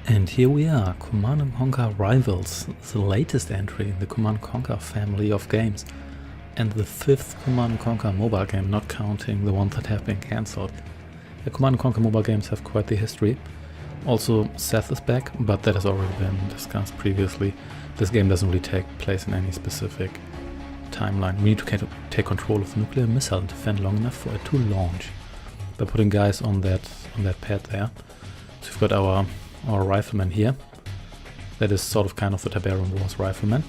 And here we are, Command & Conquer Rivals, the latest entry in the Command & Conquer family of games, and the fifth Command & Conquer mobile game, not counting the ones that have been cancelled. The Command & Conquer mobile games have quite the history. Also, Seth is back, but that has already been discussed previously. This game doesn't really take place in any specific timeline. We need to take control of the nuclear missile and defend long enough for it to launch by putting guys on that pad there. So we've got our rifleman here. That is sort of kind of the Tiberium Wars rifleman.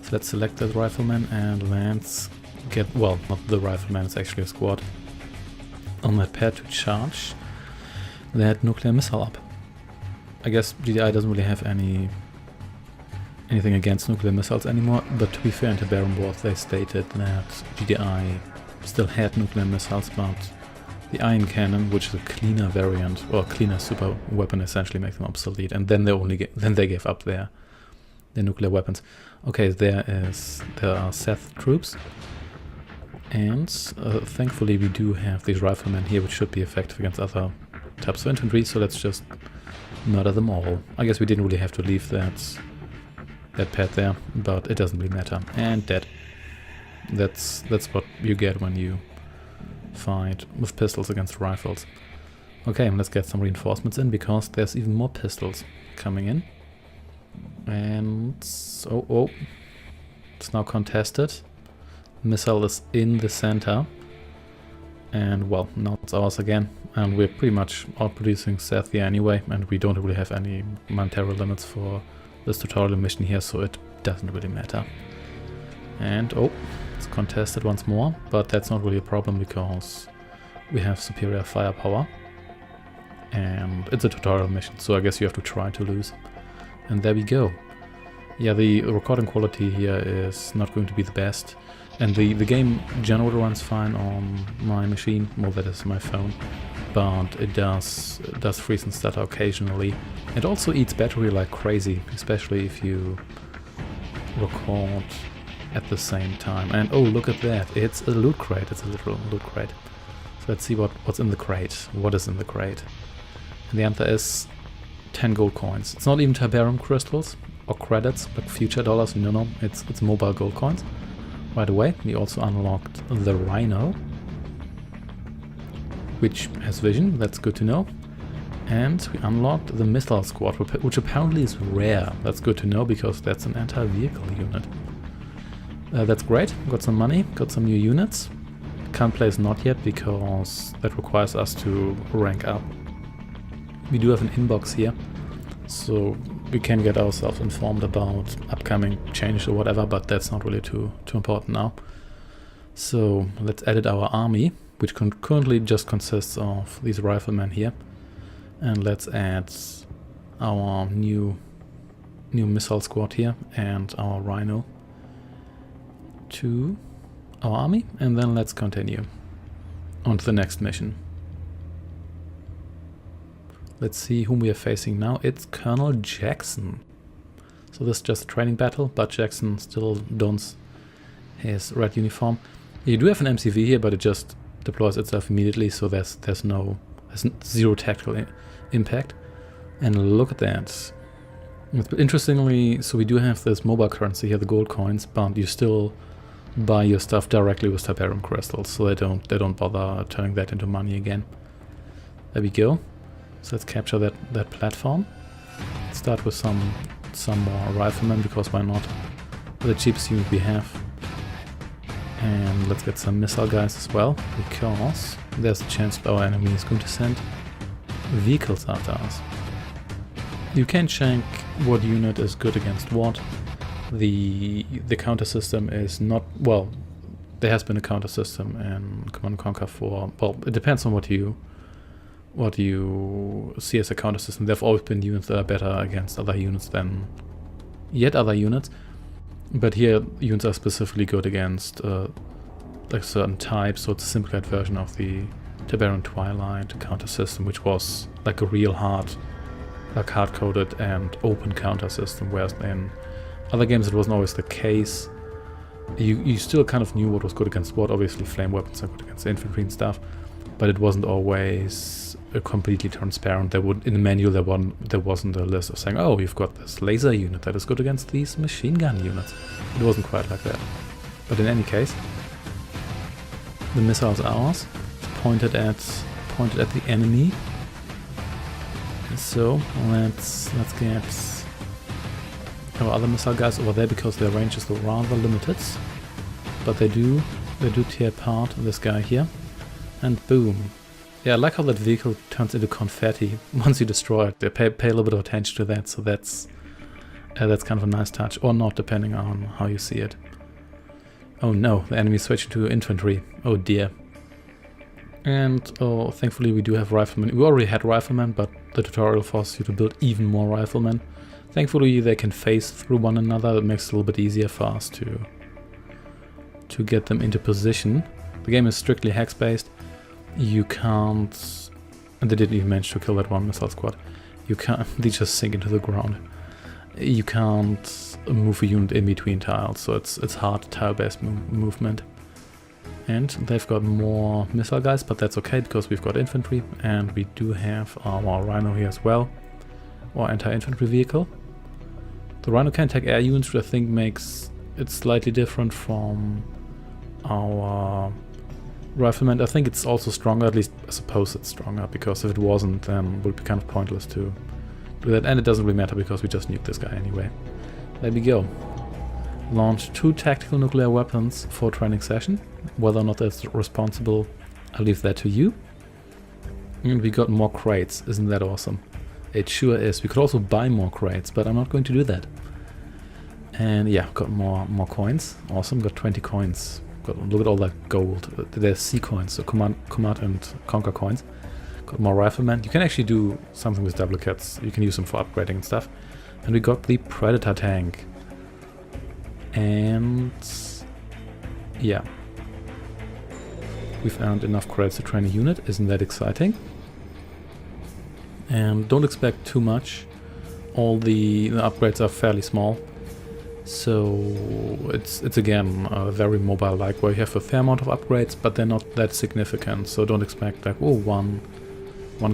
So let's select that rifleman and let's get, well, not the rifleman, it's actually a squad on that pad to charge that nuclear missile up. I guess GDI doesn't really have anything against nuclear missiles anymore, but to be fair, in Tiberium Wars they stated that GDI still had nuclear missiles, but the ion cannon, which is a cleaner variant or cleaner super weapon, essentially makes them obsolete, and then they gave up their nuclear weapons. Okay, there are Seth troops, and thankfully we do have these riflemen here, which should be effective against other types of infantry. So let's just murder them all. I guess we didn't really have to leave that pad there, but it doesn't really matter. And dead. That's what you get when you fight with pistols against rifles. Okay, let's get some reinforcements in, because there's even more pistols coming in. And oh, it's now contested. Missile is in the center, and well, now it's ours again. And we're pretty much outproducing Seth here anyway, and we don't really have any monetary limits for this tutorial mission here, so it doesn't really matter. And oh, it's contested once more, but that's not really a problem because we have superior firepower. And it's a tutorial mission, so I guess you have to try to lose. And there we go. Yeah, the recording quality here is not going to be the best. And the game generally runs fine on my machine, well, that is my phone. But it does freeze and stutter occasionally. It also eats battery like crazy, especially if you record at the same time. And oh, look at that, it's a loot crate, it's a literal loot crate. So let's see what's in the crate. What is in the crate? And the answer is 10 gold coins. It's not even Tiberium crystals or credits, like future dollars. No, it's mobile gold coins. Right away, we also unlocked the Rhino, which has vision, that's good to know. And we unlocked the missile squad, which apparently is rare. That's good to know, because that's an anti-vehicle unit. That's great, got some money, got some new units. Can't place not yet, because that requires us to rank up. We do have an inbox here, so we can get ourselves informed about upcoming changes or whatever, but that's not really too important now. So let's edit our army, which currently just consists of these riflemen here. And let's add our new missile squad here and our Rhino to our army, and then let's continue on to the next mission. Let's see whom we are facing now. It's Colonel Jackson. So this is just a training battle, but Jackson still dons his red uniform. You do have an MCV here, but it just deploys itself immediately, so there's zero tactical impact. And look at that. Interestingly, so we do have this mobile currency here, the gold coins, but you still buy your stuff directly with Tiberium crystals, so they don't bother turning that into money again. There we go. So let's capture that platform. Let's start with some more riflemen, because why not? The cheapest unit we have. And let's get some missile guys as well, because there's a chance that our enemy is going to send vehicles after us. You can check what unit is good against what. The counter system is not, well, there has been a counter system in Command & Conquer for, well, it depends on what you see as a counter system. There have always been units that are better against other units than yet other units, but here units are specifically good against like certain types, so it's a simplified version of the Tiberium Twilight counter system, which was like a real hard-coded and open counter system, whereas in other games it wasn't always the case. You still kind of knew what was good against what. Obviously flame weapons are good against infantry and stuff, but it wasn't always completely transparent. In the manual there wasn't a list of saying, oh, you've got this laser unit that is good against these machine gun units. It wasn't quite like that. But in any case, the missiles are ours, pointed at the enemy. So let's get our other missile guys over there, because their range is rather limited. But they do tear apart this guy here. And boom. Yeah, I like how that vehicle turns into confetti once you destroy it. They pay a little bit of attention to that, so that's kind of a nice touch, or not, depending on how you see it. Oh no, the enemy switched to infantry. Oh dear. And oh, thankfully we do have riflemen. We already had riflemen, but the tutorial forces you to build even more riflemen. Thankfully they can phase through one another. That makes it a little bit easier for us to get them into position. The game is strictly hex-based. You can't... And they didn't even manage to kill that one missile squad. You can't... They just sink into the ground. You can't move a unit in between tiles, so it's hard tile-based movement. And they've got more missile guys, but that's okay, because we've got infantry, and we do have our Rhino here as well. Our anti-infantry vehicle. The Rhino can attack air units, which I think makes it slightly different from our rifleman. I think it's also stronger, at least I suppose it's stronger, because if it wasn't, then it would be kind of pointless to do that. And it doesn't really matter, because we just nuke this guy anyway. There we go. Launch 2 tactical nuclear weapons for training session. Whether or not that's responsible, I'll leave that to you. And we got more crates. Isn't that awesome? It sure is. We could also buy more crates, but I'm not going to do that. And yeah, got more coins. Awesome, got 20 coins. Look at all that gold. There's C coins, so command and conquer coins. Got more riflemen. You can actually do something with duplicates. You can use them for upgrading and stuff. And we got the Predator tank. And yeah, we've earned enough credits to train a unit. Isn't that exciting? And don't expect too much. All the upgrades are fairly small. So it's again very mobile-like, where you have a fair amount of upgrades, but they're not that significant. So don't expect like, oh, one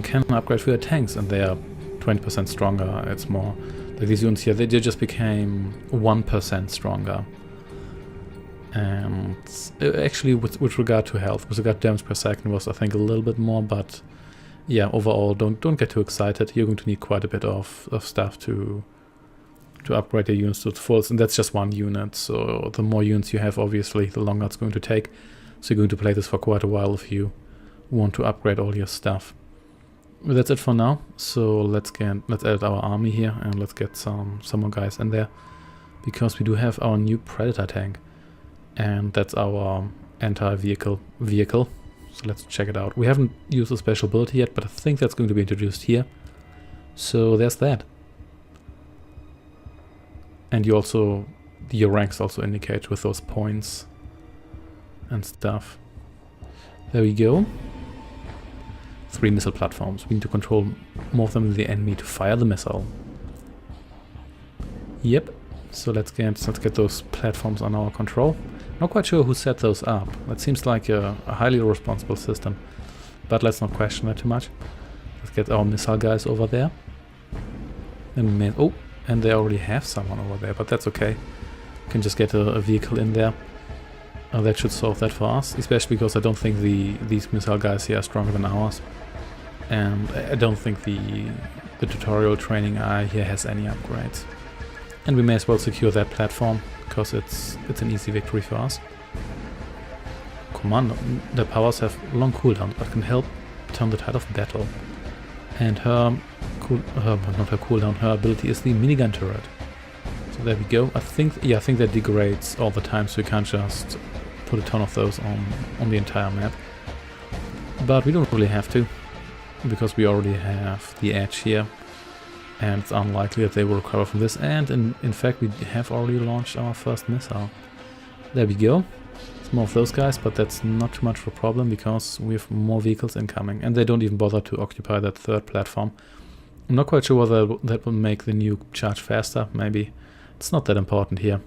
cannon upgrade for your tanks and they are 20% stronger. It's more like these units here, they just became 1% stronger. And actually with regard to health, with regard to damage per second was I think a little bit more, but yeah, overall don't get too excited. You're going to need quite a bit of stuff to upgrade your units to its full, and that's just one unit, so the more units you have, obviously, the longer it's going to take. So you're going to play this for quite a while if you want to upgrade all your stuff. Well, that's it for now, so let's add our army here, and let's get some more guys in there, because we do have our new Predator tank, and that's our anti-vehicle vehicle. So let's check it out. We haven't used a special ability yet, but I think that's going to be introduced here. So there's that. And your ranks also indicate with those points and stuff. There we go. 3 missile platforms. We need to control more of them than the enemy to fire the missile. Yep. So let's get those platforms on our control. Not quite sure who set those up. That seems like a highly irresponsible system. But let's not question that too much. Let's get our missile guys over there. And and they already have someone over there, but that's okay. We can just get a vehicle in there. That should solve that for us, especially because I don't think these missile guys here are stronger than ours. And I don't think the tutorial training eye here has any upgrades. And we may as well secure that platform, because it's an easy victory for us. Commando, their powers have long cooldowns, but can help turn the tide of battle. And her ability is the minigun turret. So there we go. I think that degrades all the time, so you can't just put a ton of those on the entire map. But we don't really have to, because we already have the edge here, and it's unlikely that they will recover from this. And in fact, we have already launched our first missile. There we go. It's more of those guys, but that's not too much of a problem, because we have more vehicles incoming, and they don't even bother to occupy that third platform. I'm not quite sure whether that will make the nuke charge faster. Maybe. It's not that important here.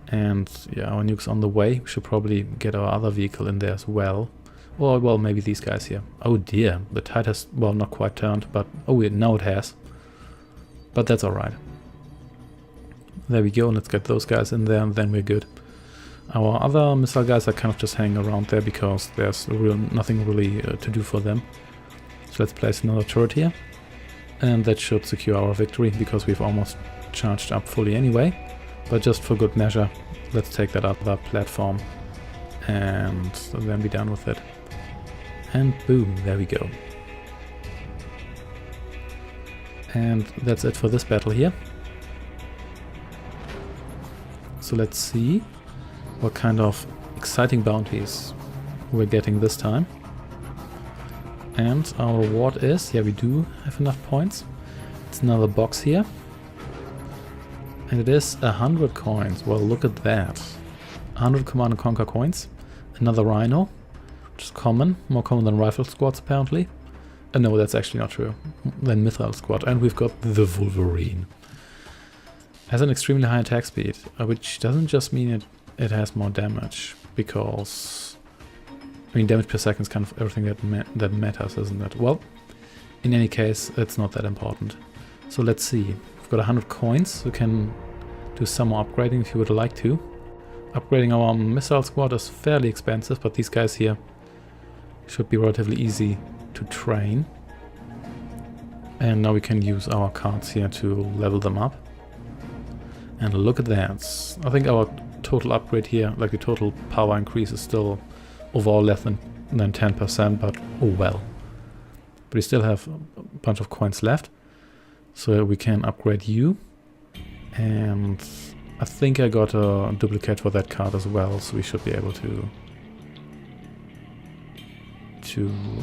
And yeah, our nuke's on the way. We should probably get our other vehicle in there as well. Or, well, maybe these guys here. Oh dear, the tide has, well, not quite turned, but... Oh, now it has. But that's alright. There we go, let's get those guys in there, and then we're good. Our other missile guys are kind of just hanging around there because there's nothing really to do for them. So let's place another turret here. And that should secure our victory, because we've almost charged up fully anyway. But just for good measure, let's take that other platform and then be done with it. And boom, there we go. And that's it for this battle here. So let's see what kind of exciting bounties we're getting this time. And our reward is, yeah, we do have enough points. It's another box here. And it is 100 coins. Well, look at that. 100 Command & Conquer coins. Another Rhino, which is common. More common than Rifle Squads, apparently. No, that's actually not true. Then Missile Squad. And we've got the Wolverine. Has an extremely high attack speed, which doesn't just mean it has more damage, because... I mean, damage per second is kind of everything that matters, isn't it? Well, in any case, it's not that important. So let's see. We've got 100 coins. We can do some more upgrading if you would like to. Upgrading our missile squad is fairly expensive, but these guys here should be relatively easy to train. And now we can use our cards here to level them up. And look at that. I think our total upgrade here, like the total power increase, is still overall less than 10%, but oh well. But we still have a bunch of coins left, so we can upgrade you. And I think I got a duplicate for that card as well, so we should be able to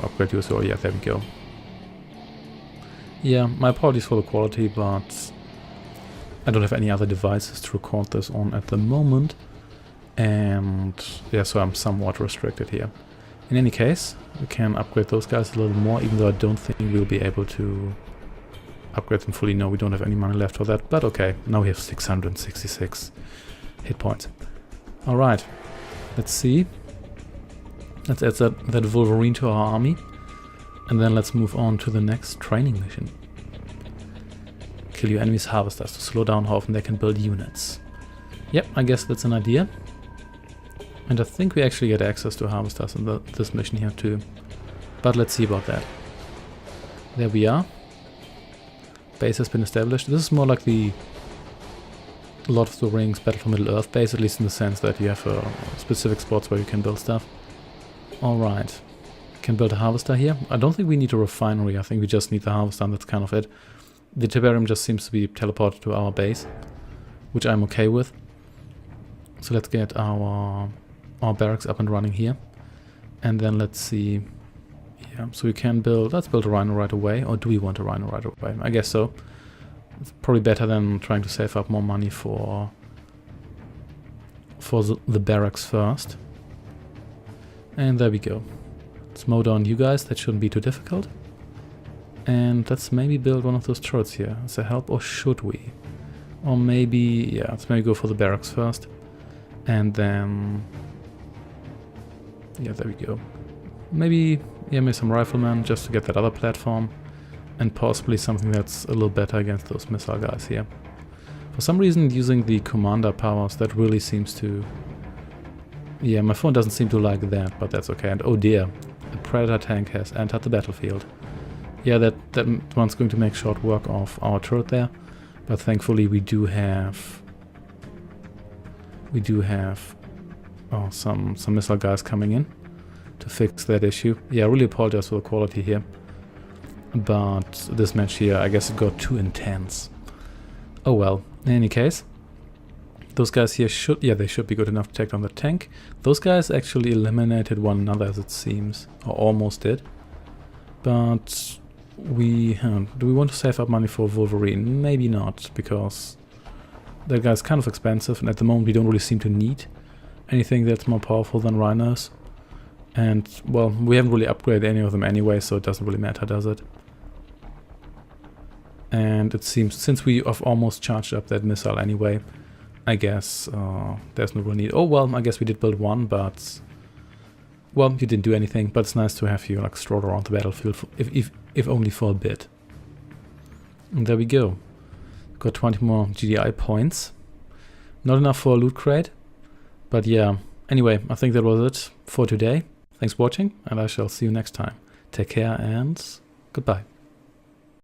upgrade you as well. Yeah, there we go. Yeah, my apologies for the quality, but I don't have any other devices to record this on at the moment. And yeah, so I'm somewhat restricted here. In any case, we can upgrade those guys a little more, even though I don't think we'll be able to upgrade them fully. No, we don't have any money left for that, but okay. Now we have 666 hit points. Alright, let's see. Let's add that Wolverine to our army. And then let's move on to the next training mission. Kill your enemy's harvesters to slow down how often they can build units. Yep, I guess that's an idea. And I think we actually get access to harvesters in this mission here too. But let's see about that. There we are. Base has been established. This is more like the Lord of the Rings Battle for Middle-earth base, at least in the sense that you have specific spots where you can build stuff. Alright. Can build a harvester here. I don't think we need a refinery. I think we just need the harvester, and that's kind of it. The Tiberium just seems to be teleported to our base, which I'm okay with. So let's get our barracks up and running here. And then let's see. Yeah, so we can build... Let's build a Rhino right away. Or do we want a Rhino right away? I guess so. It's probably better than trying to save up more money for the barracks first. And there we go. Let's mow down you guys. That shouldn't be too difficult. And let's maybe build one of those turrets here as a help, or should we? Or maybe... yeah, let's maybe go for the barracks first. And then... yeah, there we go. Maybe some riflemen just to get that other platform. And possibly something that's a little better against those missile guys here. For some reason, using the commander powers, that really seems to... yeah, my phone doesn't seem to like that, but that's okay. And oh dear, a Predator tank has entered the battlefield. Yeah, that one's going to make short work of our turret there. But thankfully we do have... some missile guys coming in to fix that issue. Yeah, I really apologize for the quality here. But this match here, I guess it got too intense. Oh well, in any case. Those guys here should... yeah, they should be good enough to take down the tank. Those guys actually eliminated one another, as it seems. Or almost did. But... do we want to save up money for Wolverine? Maybe not, because that guy's kind of expensive, and at the moment we don't really seem to need anything that's more powerful than Rhinos. And, well, we haven't really upgraded any of them anyway, so it doesn't really matter, does it? And it seems, since we have almost charged up that missile anyway, I guess there's no real need. Oh well, I guess we did build one, but well, you didn't do anything, but it's nice to have you like stroll around the battlefield, if only for a bit. And there we go. Got 20 more GDI points. Not enough for a loot crate, but yeah. Anyway, I think that was it for today. Thanks for watching, and I shall see you next time. Take care and goodbye.